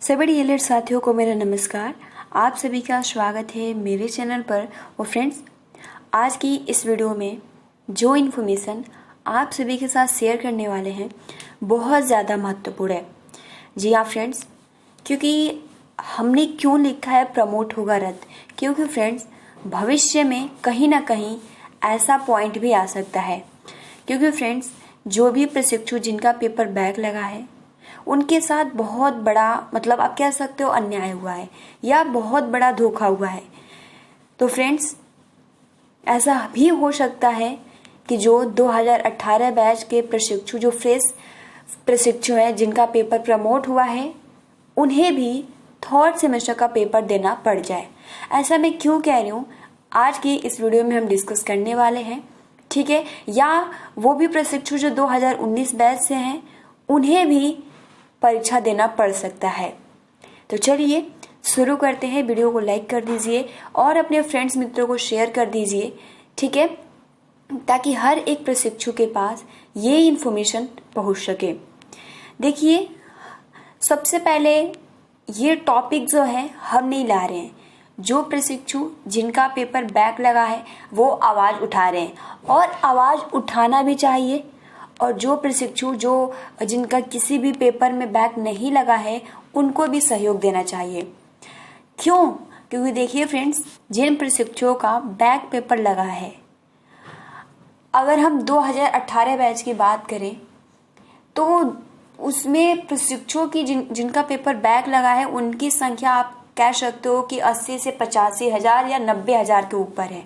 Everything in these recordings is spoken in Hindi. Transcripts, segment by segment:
सभी डीएलएड साथियों को मेरा नमस्कार। आप सभी का स्वागत है मेरे चैनल पर। और फ्रेंड्स, आज की इस वीडियो में जो इन्फॉर्मेशन आप सभी के साथ शेयर करने वाले हैं बहुत ज़्यादा महत्वपूर्ण है। जी हाँ फ्रेंड्स, क्योंकि हमने क्यों लिखा है प्रमोट होगा रद्द, क्योंकि फ्रेंड्स भविष्य में कहीं ना कहीं ऐसा पॉइंट भी आ सकता है। क्योंकि फ्रेंड्स जो भी प्रशिक्षु जिनका पेपर बैक लगा है उनके साथ बहुत बड़ा आप कह सकते हो अन्याय हुआ है या बहुत बड़ा धोखा हुआ है। तो फ्रेंड्स ऐसा भी हो सकता है कि जो 2018 बैच के प्रशिक्षु जो फ्रेश प्रशिक्षु हैं जिनका पेपर प्रमोट हुआ है उन्हें भी थर्ड सेमेस्टर का पेपर देना पड़ जाए। ऐसा मैं क्यों कह रही हूँ, आज की इस वीडियो में हम डिस्कस करने वाले हैं, ठीक है। या वो भी प्रशिक्षु जो 2019 बैच से हैं उन्हें भी परीक्षा देना पड़ सकता है। तो चलिए शुरू करते हैं। वीडियो को लाइक कर दीजिए और अपने फ्रेंड्स मित्रों को शेयर कर दीजिए, ठीक है, ताकि हर एक प्रशिक्षु के पास ये इन्फॉर्मेशन पहुंच सके। देखिए, सबसे पहले ये टॉपिक जो है हम नहीं ला रहे हैं। जो प्रशिक्षु जिनका पेपर बैक लगा है वो आवाज़ उठा रहे हैं और आवाज़ उठाना भी चाहिए। और जो प्रशिक्षु जिनका किसी भी पेपर में बैक नहीं लगा है उनको भी सहयोग देना चाहिए। क्यों? क्योंकि देखिए फ्रेंड्स, जिन प्रशिक्षुओं का बैक पेपर लगा है, अगर हम 2018 बैच की बात करें तो उसमें प्रशिक्षुओं की जिनका पेपर बैक लगा है उनकी संख्या आप कह सकते हो कि 80 से 85 हजार या 90 हजार के ऊपर है।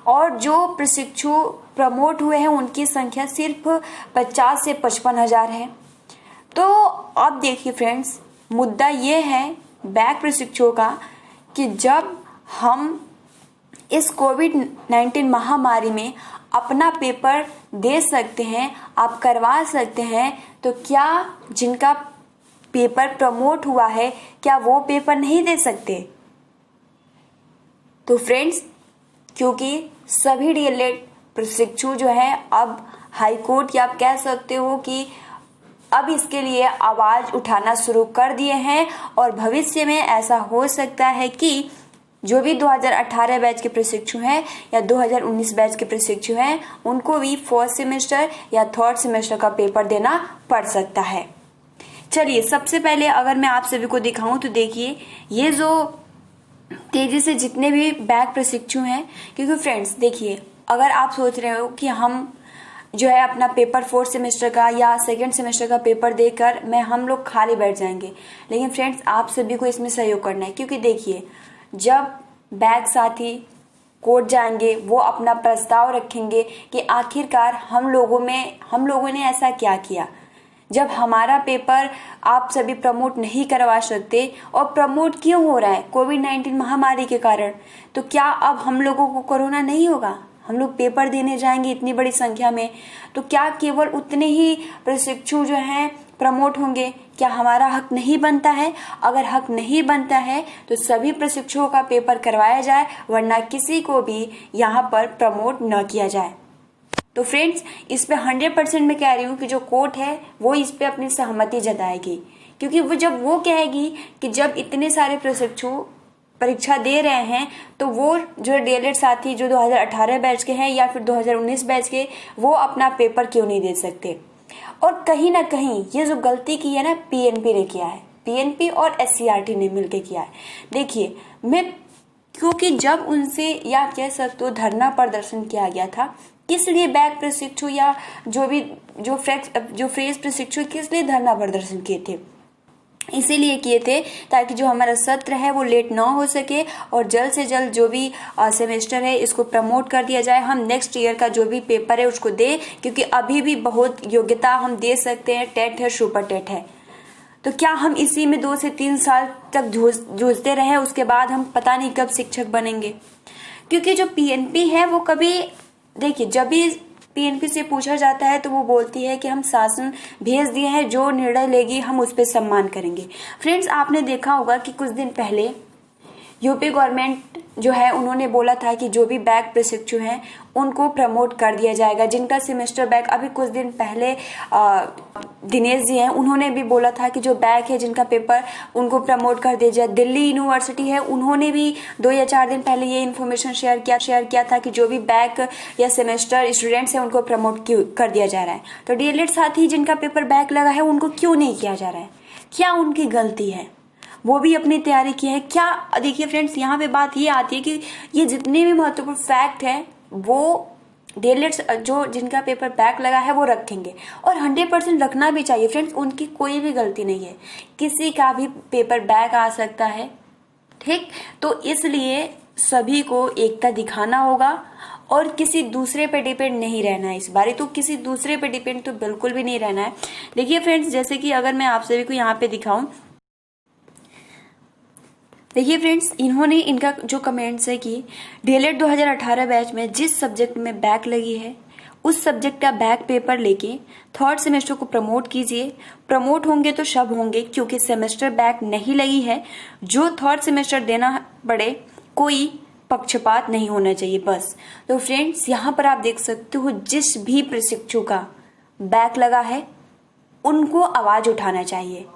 और जो प्रशिक्षु प्रमोट हुए हैं उनकी संख्या सिर्फ 50 से 55 हजार है। तो अब देखिए फ्रेंड्स, मुद्दा ये है बैक प्रशिक्षुओं का कि जब हम इस कोविड-19 महामारी में अपना पेपर दे सकते हैं, आप करवा सकते हैं, तो क्या जिनका पेपर प्रमोट हुआ है क्या वो पेपर नहीं दे सकते? तो फ्रेंड्स, क्योंकि सभी डीएलएड प्रशिक्षु जो है अब हाईकोर्ट या आप कह सकते हो कि अब इसके लिए आवाज उठाना शुरू कर दिए हैं। और भविष्य में ऐसा हो सकता है कि जो भी 2018 बैच के प्रशिक्षु हैं या 2019 बैच के प्रशिक्षु हैं उनको भी फोर्थ सेमेस्टर या थर्ड सेमेस्टर का पेपर देना पड़ सकता है। चलिए, सबसे पहले अगर मैं आप सभी को दिखाऊं तो देखिए, ये जो तेजी से जितने भी बैक प्रशिक्षु हैं, क्योंकि फ्रेंड्स देखिए, अगर आप सोच रहे हो कि हम जो है अपना पेपर फोर्थ सेमेस्टर का या सेकंड सेमेस्टर का पेपर देकर हम लोग खाली बैठ जाएंगे, लेकिन फ्रेंड्स आप सभी को इसमें सहयोग करना है। क्योंकि देखिए, जब बैक साथी कोर्ट जाएंगे वो अपना प्रस्ताव रखेंगे कि आखिरकार हम लोगों ने ऐसा क्या किया जब हमारा पेपर आप सभी प्रमोट नहीं करवा सकते। और प्रमोट क्यों हो रहा है? कोविड-19 महामारी के कारण। तो क्या अब हम लोगों को कोरोना नहीं होगा? हम लोग पेपर देने जाएंगे इतनी बड़ी संख्या में, तो क्या केवल उतने ही प्रशिक्षु जो हैं प्रमोट होंगे? क्या हमारा हक नहीं बनता है? अगर हक नहीं बनता है तो सभी प्रशिक्षुओं का पेपर करवाया जाए, वरना किसी को भी यहाँ पर प्रमोट न किया जाए। तो फ्रेंड्स, इस पे 100% मैं कह रही हूँ कि जो कोर्ट है वो इस पे अपनी सहमति जताएगी। क्योंकि वो कहेगी कि जब इतने सारे प्रशिक्षु परीक्षा दे रहे हैं तो वो जो डीएलएड साथी जो 2018 बैच के हैं या फिर 2019 बैच के, वो अपना पेपर क्यों नहीं दे सकते? और कहीं ना कहीं ये जो गलती की है ना पीएनपी ने किया है, पीएनपी और एससीईआरटी ने मिलकर किया है। देखिए, क्योंकि जब उनसे या कह सकते हो धरना प्रदर्शन किया गया था, किस लिए बैक प्रशिक्षु या जो फ्रेश प्रशिक्षु किस लिए धरना प्रदर्शन किए थे? इसीलिए किए थे ताकि जो हमारा सत्र है वो लेट ना हो सके और जल्द से जल्द जो भी सेमेस्टर है इसको प्रमोट कर दिया जाए। हम नेक्स्ट ईयर का जो भी पेपर है उसको दे, क्योंकि अभी भी बहुत योग्यता हम दे सकते हैं, टेट है, सुपर टेट है। तो क्या हम इसी में 2 से 3 साल तक जूझते रहे, उसके बाद हम पता नहीं कब शिक्षक बनेंगे? क्योंकि जो पीएनपी है वो कभी, देखिए, जब भी पीएनपी से पूछा जाता है तो वो बोलती है कि हम शासन भेज दिए हैं, जो निर्णय लेगी हम उस पर सम्मान करेंगे। फ्रेंड्स, आपने देखा होगा कि कुछ दिन पहले यूपी गवर्नमेंट जो है उन्होंने बोला था कि जो भी बैक प्रशिक्षु हैं उनको प्रमोट कर दिया जाएगा। जिनका सेमेस्टर बैक, अभी कुछ दिन पहले दिनेश जी हैं उन्होंने भी बोला था कि जो बैक है जिनका पेपर उनको प्रमोट कर दिया जाए। दिल्ली यूनिवर्सिटी है उन्होंने भी 2 या 4 दिन पहले ये इन्फॉर्मेशन शेयर किया था कि जो भी बैक या सेमेस्टर स्टूडेंट्स हैं उनको प्रमोट कर दिया जा रहा है। तो डीएलएड साथी जिनका पेपर बैक लगा है उनको क्यों नहीं किया जा रहा है? क्या उनकी गलती है? वो भी अपनी तैयारी की है क्या? देखिए फ्रेंड्स, यहाँ पे बात ये आती है कि ये जितने भी महत्वपूर्ण फैक्ट है वो डीएलएड जो जिनका पेपर बैक लगा है वो रखेंगे, और 100% रखना भी चाहिए फ्रेंड्स। उनकी कोई भी गलती नहीं है, किसी का भी पेपर बैक आ सकता है, ठीक। तो इसलिए सभी को एकता दिखाना होगा और किसी दूसरे पे डिपेंड नहीं रहना है। इस बारी तो किसी दूसरे पे डिपेंड तो बिल्कुल भी नहीं रहना है। देखिए फ्रेंड्स, जैसे कि अगर मैं आप सभी को यहाँ पे दिखाऊं, देखिए फ्रेंड्स, इन्होंने इनका जो कमेंट्स है कि डीएलएड 2018 बैच में जिस सब्जेक्ट में बैक लगी है उस सब्जेक्ट का बैक पेपर लेके थर्ड सेमेस्टर को प्रमोट कीजिए। प्रमोट होंगे तो सब होंगे, क्योंकि सेमेस्टर बैक नहीं लगी है। जो थर्ड सेमेस्टर देना पड़े, कोई पक्षपात नहीं होना चाहिए बस। तो फ्रेंड्स, यहाँ पर आप देख सकते हो जिस भी प्रशिक्षु का बैक लगा है उनको आवाज उठाना चाहिए,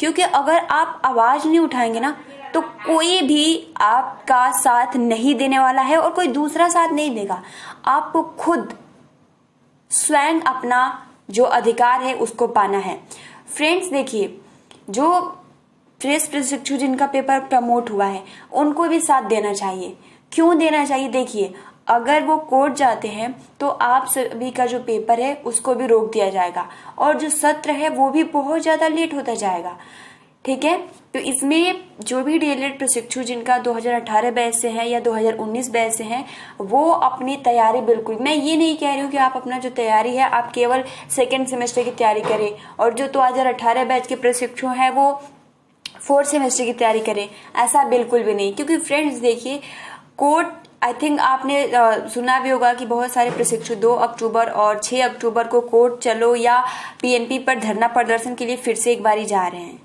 क्योंकि अगर आप आवाज नहीं उठाएंगे ना तो कोई भी आपका साथ नहीं देने वाला है और कोई दूसरा साथ नहीं देगा। आपको खुद स्वयं अपना जो अधिकार है उसको पाना है। फ्रेंड्स देखिए, जो फ्रेश प्रशिक्षु जिनका पेपर प्रमोट हुआ है उनको भी साथ देना चाहिए। क्यों देना चाहिए? देखिए, अगर वो कोर्ट जाते हैं तो आप सभी का जो पेपर है उसको भी रोक दिया जाएगा और जो सत्र है वो भी बहुत ज्यादा लेट होता जाएगा, ठीक है। तो इसमें जो भी डीएलएड प्रशिक्षु जिनका 2018 बैच से है या 2019 बैच से हैं वो अपनी तैयारी बिल्कुल, मैं ये नहीं कह रही हूँ कि आप अपना जो तैयारी है आप केवल सेकेंड सेमेस्टर की तैयारी करें और जो 2018 बैच के प्रशिक्षु हैं वो फोर्थ सेमेस्टर की तैयारी करें, ऐसा बिल्कुल भी नहीं। क्योंकि फ्रेंड्स देखिए, कोर्ट, आई थिंक आपने सुना भी होगा कि बहुत सारे प्रशिक्षु 2 अक्टूबर और 6 अक्टूबर को कोर्ट चलो या पीएनपी पर धरना प्रदर्शन के लिए फिर से एक बारी जा रहे हैं।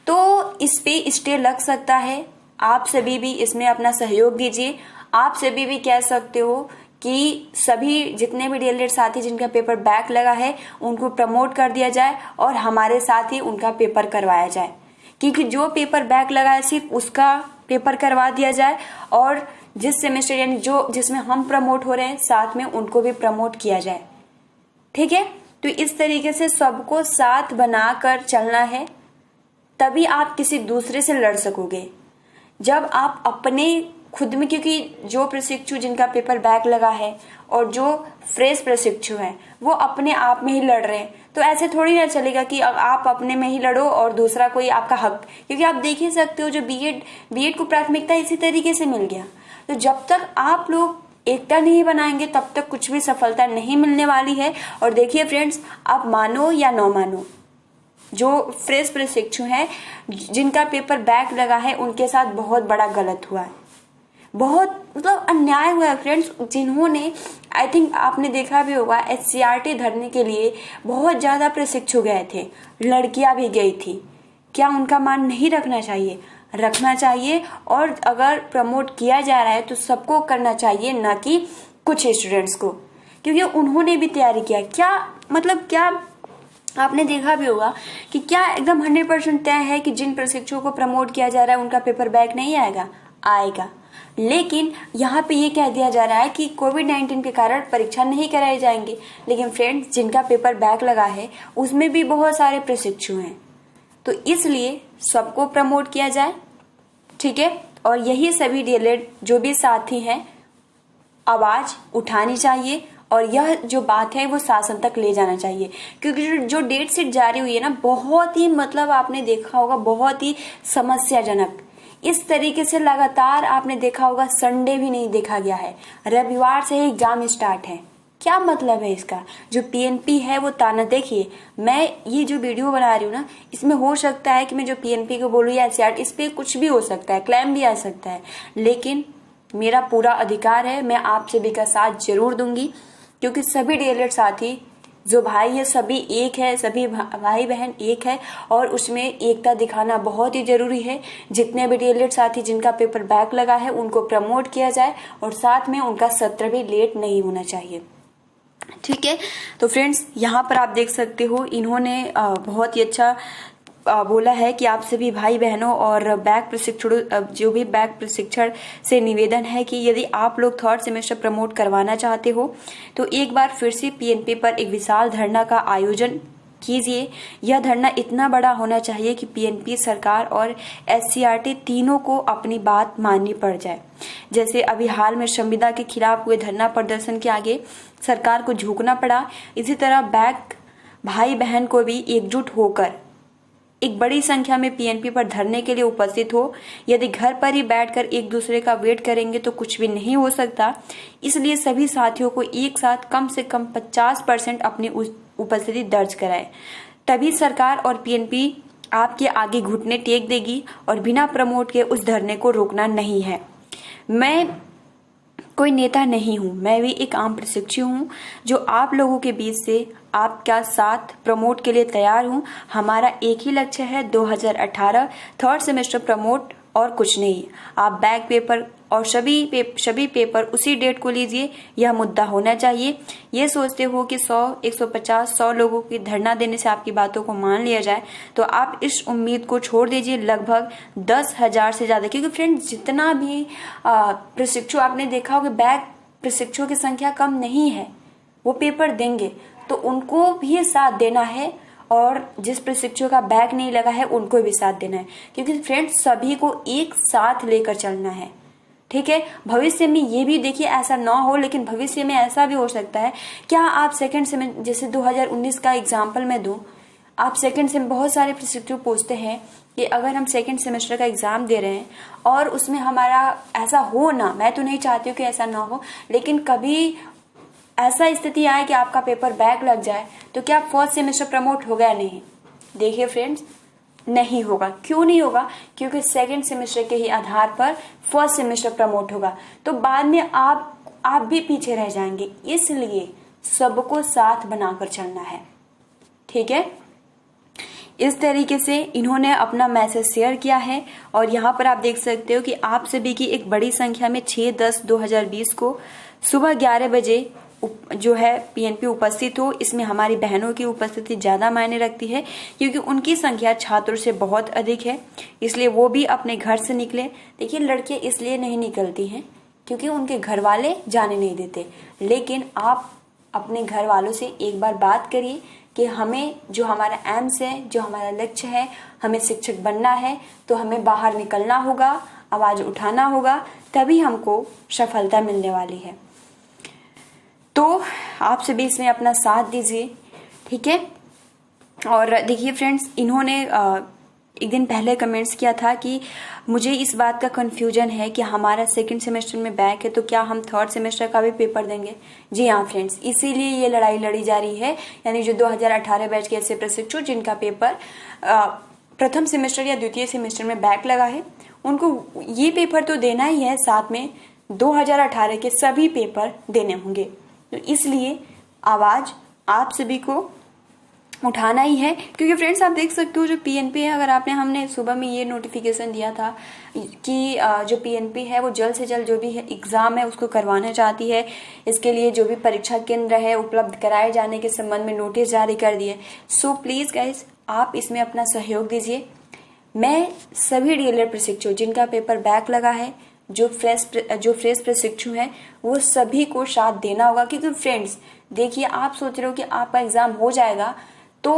तो इस पे स्टे लग सकता है। आप सभी भी इसमें अपना सहयोग दीजिए। आप सभी भी कह सकते हो कि सभी जितने भी डीएलएड साथी जिनका पेपर बैक लगा है उनको प्रमोट कर दिया जाए और हमारे साथ ही उनका पेपर करवाया जाए, क्योंकि जो पेपर बैक लगा है सिर्फ उसका पेपर करवा दिया जाए और जिस सेमेस्टर यानी जो जिसमें हम प्रमोट हो रहे हैं साथ में उनको भी प्रमोट किया जाए, ठीक है। तो इस तरीके से सबको साथ बनाकर चलना है, तभी आप किसी दूसरे से लड़ सकोगे। जब आप अपने खुद में, क्योंकि जो प्रशिक्षु जिनका पेपर बैक लगा है और जो फ्रेश प्रशिक्षु हैं वो अपने आप में ही लड़ रहे हैं, तो ऐसे थोड़ी ना चलेगा कि आप अपने में ही लड़ो और दूसरा कोई आपका हक, क्योंकि आप देख ही सकते हो जो बीएड को प्राथमिकता इसी तरीके से मिल गया। तो जब तक आप लोग एकता नहीं बनाएंगे तब तक कुछ भी सफलता नहीं मिलने वाली है। और देखिए फ्रेंड्स, आप मानो या न मानो, जो फ्रेश प्रशिक्षु हैं जिनका पेपर बैक लगा है उनके साथ बहुत बड़ा गलत हुआ है, बहुत मतलब अन्याय हुआ है फ्रेंड्स। जिन्होंने, आई थिंक आपने देखा भी होगा, एससीईआरटी धरने के लिए बहुत ज्यादा प्रशिक्षु गए थे, लड़कियां भी गई थी। क्या उनका मान नहीं रखना चाहिए? रखना चाहिए। और अगर प्रमोट किया जा रहा है तो सबको करना चाहिए, ना कि कुछ स्टूडेंट्स को, क्योंकि उन्होंने भी तैयारी किया। क्या मतलब, क्या आपने देखा भी होगा कि क्या एकदम 100% तय है कि जिन प्रशिक्षुओं को प्रमोट किया जा रहा है उनका पेपर बैक नहीं आएगा? आएगा। लेकिन यहाँ पे ये कह दिया जा रहा है कि कोविड-19 के कारण परीक्षा नहीं कराई जाएंगे। लेकिन फ्रेंड्स, जिनका पेपर बैक लगा है उसमें भी बहुत सारे प्रशिक्षु हैं, तो इसलिए सबको प्रमोट किया जाए, ठीक है। और यही सभी डीएलएड जो भी साथी हैं आवाज उठानी चाहिए और यह जो बात है वो शासन तक ले जाना चाहिए, क्योंकि जो डेट शीट जारी हुई है ना, बहुत ही मतलब आपने देखा होगा बहुत ही समस्याजनक। इस तरीके से लगातार आपने देखा होगा संडे भी नहीं देखा गया है, रविवार से ही एग्जाम स्टार्ट है। क्या मतलब है इसका? जो पीएनपी है वो ताना, देखिए मैं ये जो वीडियो बना रही हूँ ना, इसमें हो सकता है कि मैं जो पीएनपी को बोलूँ या एससीईआरटी, इस पे कुछ भी हो सकता है, क्लेम भी आ सकता है, लेकिन मेरा पूरा अधिकार है, मैं आप सभी का साथ जरूर दूंगी, क्योंकि सभी डीएलएड साथी जो भाई है सभी एक है, सभी भाई बहन एक है और उसमें एकता दिखाना बहुत ही जरूरी है। जितने भी डीएलएड साथी जिनका पेपर बैक लगा है उनको प्रमोट किया जाए और साथ में उनका सत्र भी लेट नहीं होना चाहिए। ठीक है, तो फ्रेंड्स यहाँ पर आप देख सकते हो इन्होंने बहुत ही अच्छा बोला है कि आप सभी भाई बहनों और बैक प्रशिक्षण जो भी बैक प्रशिक्षण से निवेदन है कि यदि आप लोग थर्ड सेमेस्टर प्रमोट करवाना चाहते हो तो एक बार फिर से पीएनपी पर एक विशाल धरना का आयोजन कीजिए। यह धरना इतना बड़ा होना चाहिए कि पीएनपी, सरकार और एससीईआरटी तीनों को अपनी बात माननी पड़ जाए। जैसे अभी हाल में संविदा के खिलाफ हुए धरना प्रदर्शन के आगे सरकार को झुकना पड़ा, इसी तरह बैक भाई बहन को भी एकजुट होकर एक बड़ी संख्या में पीएनपी पर धरने के लिए उपस्थित हो। यदि घर पर ही बैठकर एक दूसरे का वेट करेंगे तो कुछ भी नहीं हो सकता। इसलिए सभी साथियों को एक साथ कम से कम 50% अपनी उपस्थिति दर्ज कराएं, तभी सरकार और पीएनपी आपके आगे घुटने टेक देगी और बिना प्रमोट के उस धरने को रोकना नहीं है। मैं कोई नेता नहीं हूं, मैं भी एक आम प्रशिक्षु हूं जो आप लोगों के बीच से आपका साथ प्रमोट के लिए तैयार हूं। हमारा एक ही लक्ष्य है 2018 थर्ड सेमेस्टर प्रमोट और कुछ नहीं। आप बैक पेपर और सभी पेपर उसी डेट को लीजिए, यह मुद्दा होना चाहिए। ये सोचते हो कि 100, 150, 100 लोगों की धरना देने से आपकी बातों को मान लिया जाए तो आप इस उम्मीद को छोड़ दीजिए। लगभग 10,000 से ज्यादा, क्योंकि फ्रेंड्स जितना भी प्रशिक्षु आपने देखा होगा बैक प्रशिक्षुओं की संख्या कम नहीं है, वो पेपर देंगे तो उनको भी साथ देना है और जिस प्रशिक्षु का बैक नहीं लगा है उनको भी साथ देना है, क्योंकि फ्रेंड्स सभी को एक साथ लेकर चलना है। ठीक है, भविष्य में ये भी देखिए ऐसा ना हो, लेकिन भविष्य में ऐसा भी हो सकता है। क्या आप सेकंड सेमेस्टर, जैसे 2019 का एग्जाम्पल मैं दूं, आप सेकंड से बहुत सारे प्रशिक्षु पूछते हैं कि अगर हम सेकंड सेमेस्टर का एग्जाम दे रहे हैं और उसमें हमारा ऐसा हो ना, मैं तो नहीं चाहती हूँ कि ऐसा ना हो, लेकिन कभी ऐसा स्थिति आए कि आपका पेपर बैक लग जाए तो क्या फर्स्ट सेमेस्टर प्रमोट होगा या नहीं? देखिए फ्रेंड्स, नहीं होगा। क्यों नहीं होगा? क्योंकि सेकंड सेमेस्टर के ही आधार पर फर्स्ट सेमेस्टर प्रमोट होगा, तो बाद में आप भी पीछे रह जाएंगे। इसलिए सबको साथ बनाकर चलना है। ठीक है, इस तरीके से इन्होंने अपना मैसेज शेयर किया है और यहाँ पर आप देख सकते हो कि आप सभी की एक बड़ी संख्या में 6/10/2020 को सुबह 11 बजे जो है पीएनपी उपस्थित हो। इसमें हमारी बहनों की उपस्थिति ज्यादा मायने रखती है क्योंकि उनकी संख्या छात्रों से बहुत अधिक है, इसलिए वो भी अपने घर से निकले। देखिए, लड़कियां इसलिए नहीं निकलती हैं क्योंकि उनके घर वाले जाने नहीं देते, लेकिन आप अपने घर वालों से एक बार बात करिए कि हमें जो हमारा एम्स है, जो हमारा लक्ष्य है, हमें शिक्षक बनना है, तो हमें बाहर निकलना होगा, आवाज उठाना होगा, तभी हमको सफलता मिलने वाली है। तो आप सभी इसमें अपना साथ दीजिए। ठीक है, और देखिए फ्रेंड्स, इन्होंने एक दिन पहले कमेंट्स किया था कि मुझे इस बात का कंफ्यूजन है कि हमारा सेकंड सेमेस्टर में बैक है तो क्या हम थर्ड सेमेस्टर का भी पेपर देंगे? जी हाँ फ्रेंड्स, इसीलिए ये लड़ाई लड़ी जा रही है। यानी जो 2018 बैच के ऐसे प्रशिक्षु जिनका पेपर प्रथम सेमेस्टर या द्वितीय सेमेस्टर में बैक लगा है, उनको ये पेपर तो देना ही है, साथ में 2018 के सभी पेपर देने होंगे। तो इसलिए आवाज आप सभी को उठाना ही है, क्योंकि फ्रेंड्स आप देख सकते हो जो पीएनपी है, अगर हमने सुबह में ये नोटिफिकेशन दिया था कि जो पीएनपी है वो जल्द से जल्द जो भी एग्जाम है उसको करवाना चाहती है। इसके लिए जो भी परीक्षा केंद्र है उपलब्ध कराए जाने के संबंध में नोटिस जारी कर दिए। सो प्लीज गाइस, आप इसमें अपना सहयोग दीजिए। मैं सभी डीएलएड प्रशिक्षु जिनका पेपर बैक लगा है, जो फ्रेश प्रशिक्षु हैं, वो सभी को साथ देना होगा। क्योंकि फ्रेंड्स देखिए, आप सोच रहे हो कि आपका एग्जाम हो जाएगा, तो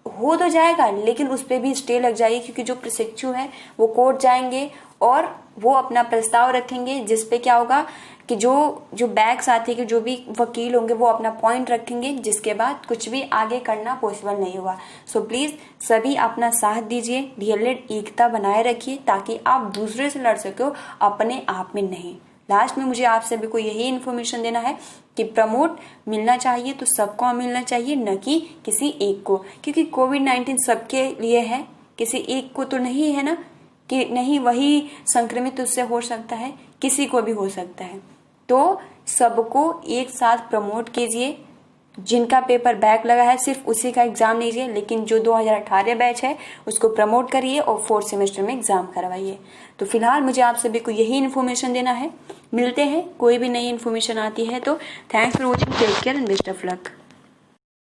हो तो जाएगा, लेकिन उस पर भी स्टे लग जाएगी, क्योंकि जो प्रशिक्षु हैं वो कोर्ट जाएंगे और वो अपना प्रस्ताव रखेंगे, जिसपे क्या होगा कि जो बैक साथी के जो भी वकील होंगे वो अपना पॉइंट रखेंगे, जिसके बाद कुछ भी आगे करना पॉसिबल नहीं होगा। सो प्लीज सभी अपना साथ दीजिए, डीएलएड एकता बनाए रखिए ताकि आप दूसरे से लड़ सको, अपने आप में नहीं। लास्ट में मुझे आप सभी को यही इन्फॉर्मेशन देना है कि प्रमोट मिलना चाहिए तो सबको मिलना चाहिए, न कि किसी एक को, क्योंकि कोविड-19 सबके लिए है, किसी एक को तो नहीं है ना, कि नहीं वही संक्रमित उससे हो सकता है, किसी को भी हो सकता है। तो सबको एक साथ प्रमोट कीजिए, जिनका पेपर बैक लगा है सिर्फ उसी का एग्जाम लीजिए, लेकिन जो 2018 बैच है उसको प्रमोट करिए और 4th सेमेस्टर में एग्जाम करवाइए। तो फिलहाल मुझे आप सभी को यही इन्फॉर्मेशन देना है। मिलते हैं, कोई भी नई इन्फॉर्मेशन आती है तो। Thanks for watching, take care and best of luck.